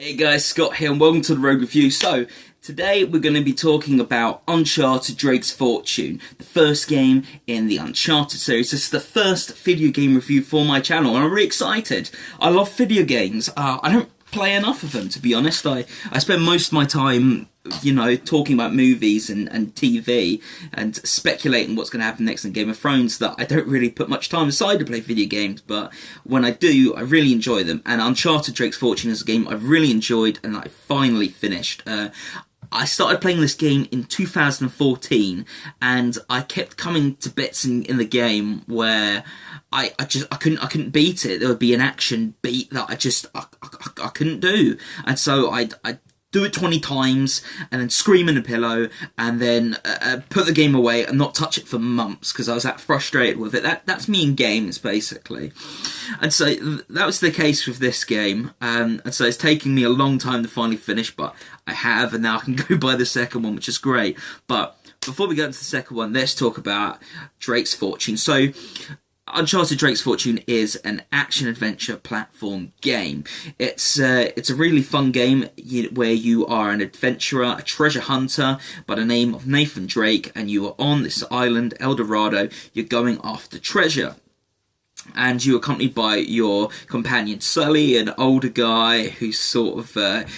Hey guys, Scott here and welcome to the Rogue Review. So, today we're going to be talking about Uncharted Drake's Fortune, the first game in the Uncharted series. This is the first video game review for my channel and I'm really excited. I love video games. I don't play enough of them, to be honest. I spend most of my time, talking about movies and TV and speculating what's going to happen next in Game of Thrones, that I don't really put much time aside to play video games, but when I do, I really enjoy them. And Uncharted Drake's Fortune is a game I've really enjoyed and I finally finished. I started playing this game in 2014 and I kept coming to bits in the game where I couldn't beat it. There would be an action beat that I couldn't do. And so I'd do it 20 times and then scream in a pillow and then put the game away and not touch it for months because I was that frustrated with it. That's me in games, basically. And so that was the case with this game. And so it's taking me a long time to finally finish, but I have, and now I can go buy the second one, which is great. But before we go into the second one, let's talk about Drake's Fortune. So Uncharted Drake's Fortune is an action-adventure platform game. It's a really fun game where you are an adventurer, a treasure hunter by the name of Nathan Drake, and you are on this island, El Dorado. You're going after treasure. And you're accompanied by your companion Sully, an older guy who sort of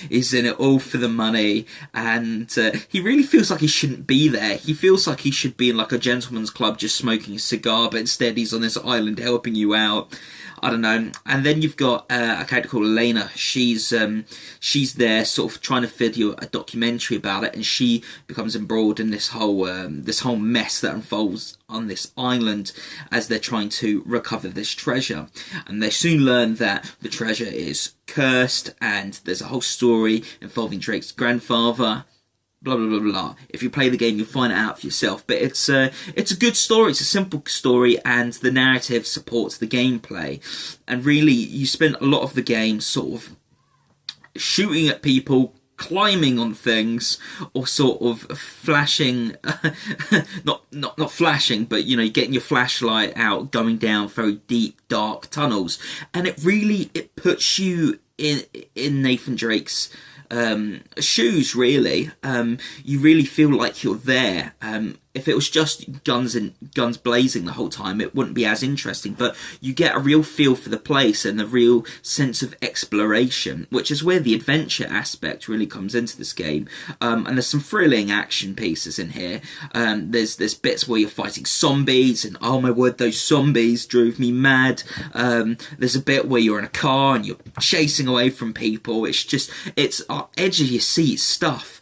is in it all for the money, and he really feels like he shouldn't be there. He feels like he should be in like a gentleman's club just smoking a cigar, but instead he's on this island helping you out. I don't know. And then you've got a character called Elena. She's there sort of trying to feed you a documentary about it, and she becomes embroiled in this whole mess that unfolds on this island as they're trying to recover this treasure. And they soon learn that the treasure is cursed, and there's a whole story involving Drake's grandfather. Blah blah blah blah. If you play the game, you'll find it out for yourself. But it's a good story. It's a simple story, and the narrative supports the gameplay. And really, you spend a lot of the game sort of shooting at people, climbing on things, or sort of flashing, not flashing, but getting your flashlight out, going down very deep, dark tunnels. And it puts you in Nathan Drake's shoes, really. You really feel like you're there. If it was just guns blazing the whole time, it wouldn't be as interesting, but you get a real feel for the place and the real sense of exploration, which is where the adventure aspect really comes into this game. And there's some thrilling action pieces in here. There's bits where you're fighting zombies, and oh my word, those zombies drove me mad. There's a bit where you're in a car and you're chasing away from people. It's edge of your seat stuff.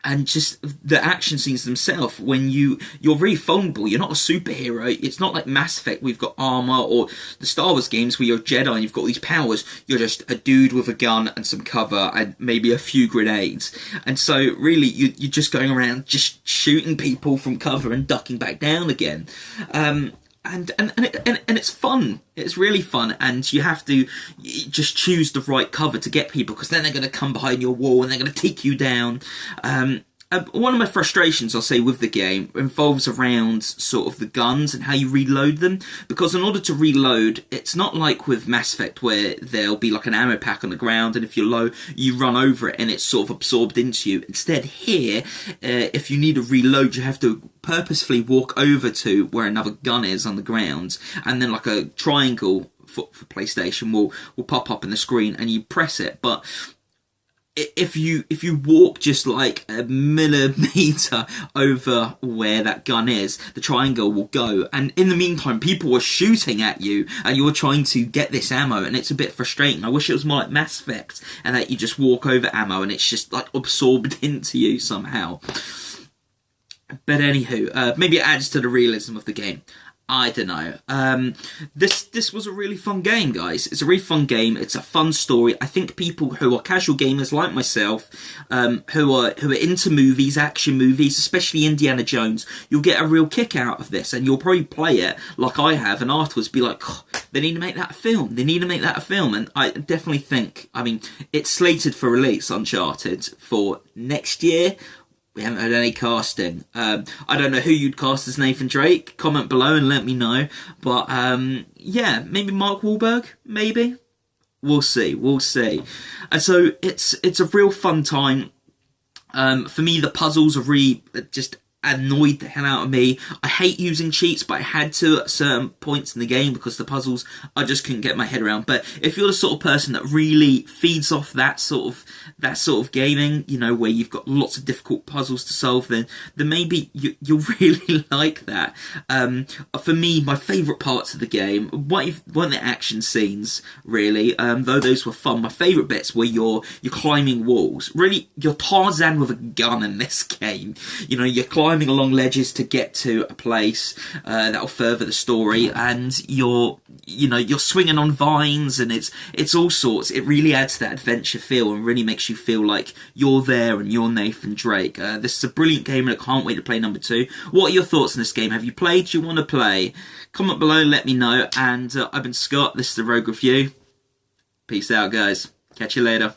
And just the action scenes themselves, when you're really vulnerable. You're not a superhero. It's not like Mass Effect, we've got armor, or the Star Wars games where you're a Jedi and you've got all these powers. You're just a dude with a gun and some cover and maybe a few grenades. And so really, you're just going around just shooting people from cover and ducking back down again. And it's fun. It's really fun, and you have to just choose the right cover to get people, because then they're going to come behind your wall and they're going to take you down. One of my frustrations, I'll say, with the game involves around sort of the guns and how you reload them, because in order to reload, it's not like with Mass Effect where there'll be like an ammo pack on the ground, and if you're low, you run over it and it's sort of absorbed into you. Instead, here, if you need to reload, you have to purposefully walk over to where another gun is on the ground, and then like a triangle for PlayStation will pop up in the screen and you press it. But if you walk just like a millimeter over where that gun is, the triangle will go, and in the meantime people are shooting at you and you're trying to get this ammo, and it's a bit frustrating. I wish it was more like Mass Effect and that you just walk over ammo and it's just like absorbed into you somehow. But anywho, maybe it adds to the realism of the game. I don't know. This was a really fun game, guys. It's a really fun game. It's a fun story. I think people who are casual gamers like myself, who are into movies, action movies, especially Indiana Jones, you'll get a real kick out of this, and you'll probably play it like I have, and afterwards be like, oh, they need to make that a film. They need to make that a film. And I definitely think, it's slated for release, Uncharted, for next year. We haven't heard any casting. I don't know who you'd cast as Nathan Drake. Comment below and let me know. But yeah, maybe Mark Wahlberg, maybe. We'll see, we'll see. And so it's a real fun time. For me, the puzzles are really just annoyed the hell out of me. I hate using cheats, but I had to at certain points in the game because the puzzles I just couldn't get my head around. But if you're the sort of person that really feeds off that sort of gaming, you know, where you've got lots of difficult puzzles to solve, then maybe you'll really like that. For me, my favourite parts of the game weren't the action scenes, really, though those were fun. My favourite bits were you're climbing walls. Really, you're Tarzan with a gun in this game. You know, you're climbing along ledges to get to a place that'll further the story, and you're swinging on vines, and it's all sorts. It really adds that adventure feel and really makes you feel like you're there and you're Nathan Drake. This is a brilliant game, and I can't wait to play number 2. What are your thoughts on this game? Have you played? Do you want to play? Comment below, let me know. And I've been Scott. This is the Rogue Review. Peace out, guys. Catch you later.